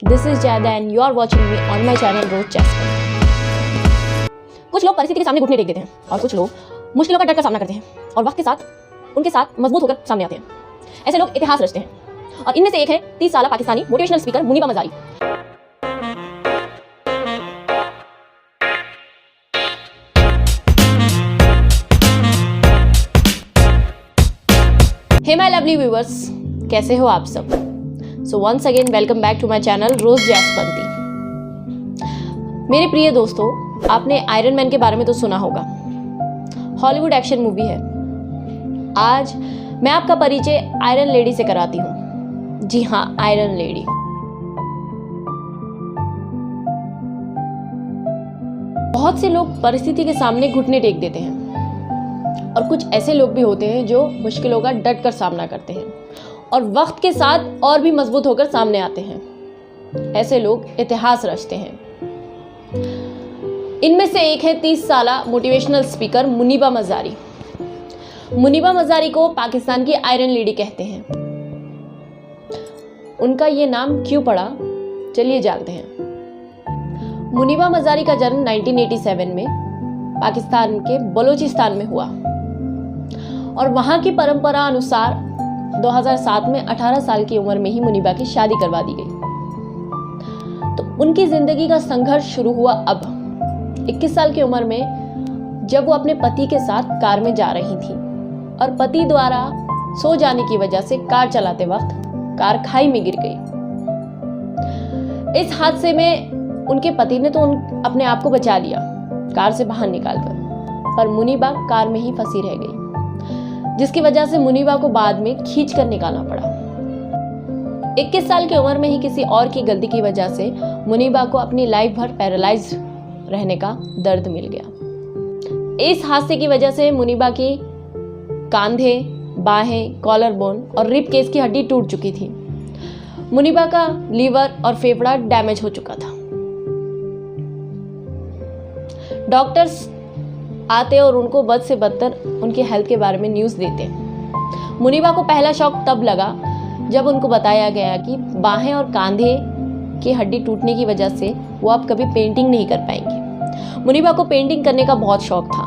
This is Jada and you are watching me on my channel Rose Jasper। कुछ लोग परिस्थिति के सामने घुटने टेक देते हैं और कुछ लोग मुश्किलों का डट कर सामना करते हैं और वक्त के साथ उनके साथ मजबूत होकर सामने आते हैं। ऐसे लोग इतिहास रचते हैं और इनमें से एक है 30 साल Pakistani motivational speaker Muniba Mazari. Hey my lovely viewers, कैसे हो आप सब? So once again welcome back to my channel रोज जैस्पंती। मेरे प्रिय दोस्तों, आपने आयरन मैन के बारे में तो सुना होगा, हॉलीवुड एक्शन मूवी है। आज मैं आपका परिचय आयरन लेडी से कराती हूँ। जी हाँ, आयरन लेडी। बहुत से लोग परिस्थिति के सामने घुटने टेक देते हैं और कुछ ऐसे लोग भी होते हैं जो मुश्किलों का डट कर सामना करते हैं और वक्त के साथ और भी मजबूत होकर सामने आते हैं। ऐसे लोग इतिहास रचते हैं। इनमें से एक है 30 साल मोटिवेशनल स्पीकर मुनीबा मजारी। मुनीबा मजारी को पाकिस्तान की आयरन लेडी कहते हैं। उनका ये नाम क्यों पड़ा, चलिए जानते हैं। मुनीबा मजारी का जन्म 1987 में पाकिस्तान के बलोचिस्तान में हुआ और वहां की परंपरा अनुसार 2007 में 18 साल की उम्र में ही मुनीबा की शादी करवा दी गई। तो उनकी जिंदगी का संघर्ष शुरू हुआ अब 21 साल की उम्र में, जब वो अपने पति के साथ कार में जा रही थी और पति द्वारा सो जाने की वजह से कार चलाते वक्त कार खाई में गिर गई। इस हादसे में उनके पति ने तो अपने आप को बचा लिया कार से बाहर निकालकर, पर मुनीबा कार में ही फंसी रह गई, जिसकी वजह से मुनीबा को बाद में खींच कर निकालना पड़ा। 21 साल की उम्र में ही किसी और की गलती की वजह से मुनीबा को अपनी लाइफ भर पैरालाइज रहने का दर्द मिल गया। इस हादसे की वजह से मुनीबा की कंधे, बाहें, कॉलर बोन और रिब केस की हड्डी टूट चुकी थी। मुनीबा का लीवर और फेफड़ा डैमेज हो चुका था। डॉक्टर्स आते और उनको बद से बदतर उनकी हेल्थ के बारे में न्यूज़ देते। मुनीबा को पहला शॉक तब लगा जब उनको बताया गया कि बाहें और कंधे की हड्डी टूटने की वजह से वो अब कभी पेंटिंग नहीं कर पाएंगी। मुनीबा को पेंटिंग करने का बहुत शौक था।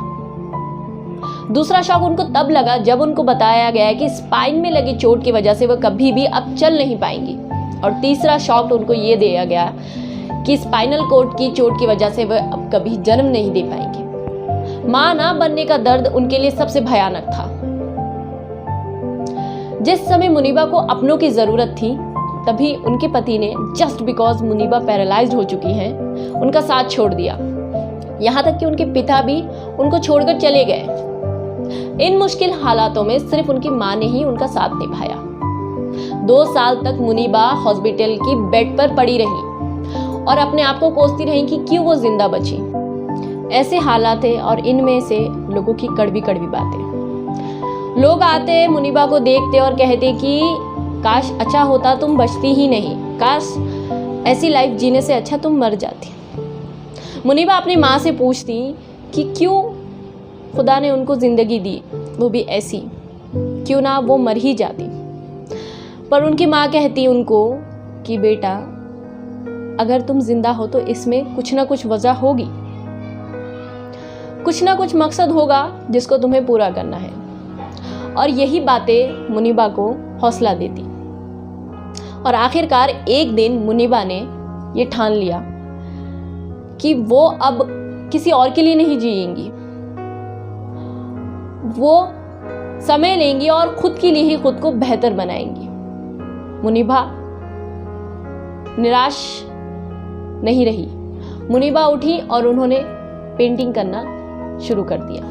दूसरा शौक उनको तब लगा जब उनको बताया गया कि स्पाइन में लगी चोट की वजह से वो कभी भी अब चल नहीं पाएंगी। और तीसरा शौक उनको ये दिया गया कि स्पाइनल कॉर्ड की चोट की वजह से वह अब कभी जन्म नहीं दे पाएंगी। मां ना बनने का दर्द उनके लिए सबसे भयानक था। जिस समय मुनीबा को अपनों की जरूरत थी, तभी उनके पति ने जस्ट बिकॉज मुनीबा पैरालाइज्ड हो चुकी हैं, उनका साथ छोड़ दिया। यहां तक कि उनके पिता भी उनको छोड़कर चले गए। इन मुश्किल हालातों में सिर्फ उनकी मां ने ही उनका साथ निभाया। 2 साल तक मुनीबा हॉस्पिटल की बेड पर पड़ी रही और अपने आप को कोसती रही कि क्यों वो जिंदा बची। ऐसे हालात थे और इनमें से लोगों की कड़वी कड़वी बातें। लोग आते, मुनीबा को देखते और कहते कि काश अच्छा होता तुम बचती ही नहीं, काश ऐसी लाइफ जीने से अच्छा तुम मर जाती। मुनीबा अपनी माँ से पूछती कि क्यों खुदा ने उनको ज़िंदगी दी, वो भी ऐसी, क्यों ना वो मर ही जाती। पर उनकी माँ कहती उनको कि बेटा, अगर तुम जिंदा हो तो इसमें कुछ ना कुछ वजह होगी, कुछ ना कुछ मकसद होगा जिसको तुम्हें पूरा करना है। और यही बातें मुनीबा को हौसला देती। और आखिरकार एक दिन मुनीबा ने ये ठान लिया कि वो अब किसी और के लिए नहीं जिएंगी, वो समय लेंगी और खुद के लिए ही खुद को बेहतर बनाएंगी। मुनीबा निराश नहीं रही। मुनीबा उठी और उन्होंने पेंटिंग करना शुरू कर दिया।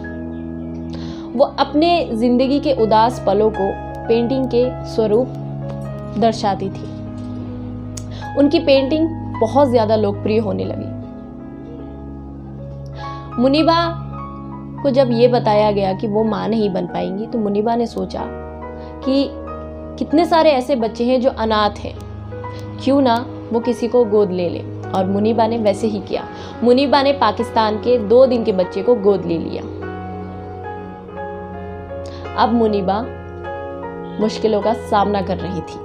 वो अपने जिंदगी के उदास पलों को पेंटिंग के स्वरूप दर्शाती थी। उनकी पेंटिंग बहुत ज्यादा लोकप्रिय होने लगी। मुनीबा को जब ये बताया गया कि वो मां नहीं बन पाएंगी, तो मुनीबा ने सोचा कि कितने सारे ऐसे बच्चे हैं जो अनाथ हैं, क्यों ना वो किसी को गोद ले ले। और मुनीबा ने वैसे ही किया। मुनीबा ने पाकिस्तान के 2 दिन के बच्चे को गोद ले लिया। अब मुनीबा मुश्किलों का सामना कर रही थी।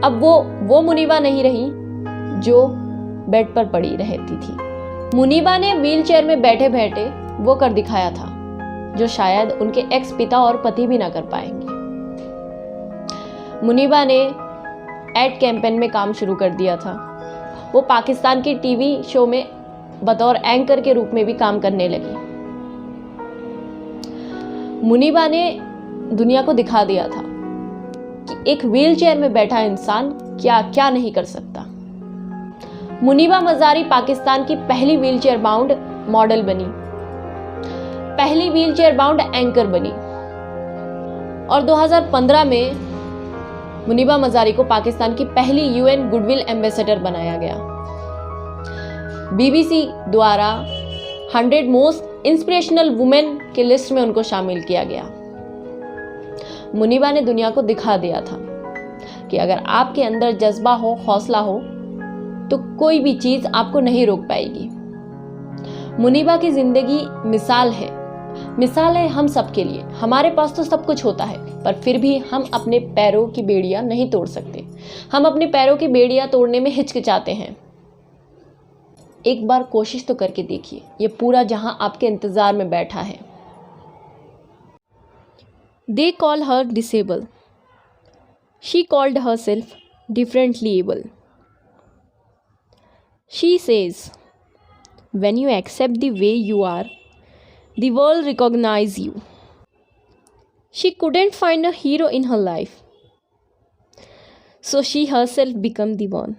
अब वो मुनीबा नहीं रही जो बेड पर पड़ी रहती थी। मुनीबा ने व्हीलचेयर में बैठे बैठे वो कर दिखाया था जो शायद उनके एक्स पिता और पति भी ना कर पाएंगे। मुनीबा ने एड कैंपेन में काम शुरू कर दिया था। वो पाकिस्तान की टीवी शो में बतौर एंकर के रूप में भी काम करने लगी। मुनीबा ने दुनिया को दिखा दिया था कि एक व्हीलचेयर में बैठा इंसान क्या क्या नहीं कर सकता। मुनीबा मजारी पाकिस्तान की पहली व्हीलचेयर बाउंड मॉडल बनी, पहली व्हीलचेयर बाउंड एंकर बनी और 2015 में मुनीबा मजारी को पाकिस्तान की पहली यूएन गुडविल एम्बेसडर बनाया गया। बीबीसी द्वारा 100 मोस्ट इंस्पिरेशनल वुमेन के लिस्ट में उनको शामिल किया गया। मुनीबा ने दुनिया को दिखा दिया था कि अगर आपके अंदर जज्बा हो, हौसला हो, तो कोई भी चीज आपको नहीं रोक पाएगी। मुनीबा की जिंदगी मिसाल है हम सबके लिए। हमारे पास तो सब कुछ होता है, पर फिर भी हम अपने पैरों की बेड़ियां नहीं तोड़ सकते। हम अपने पैरों की बेड़ियां तोड़ने में हिचकिचाते हैं। एक बार कोशिश तो करके देखिए, ये पूरा जहां आपके इंतजार में बैठा है। They call her disabled. She called herself differently able. She says, when you accept the way you are, the world recognizes you. She couldn't find a hero in her life, so she herself became the one.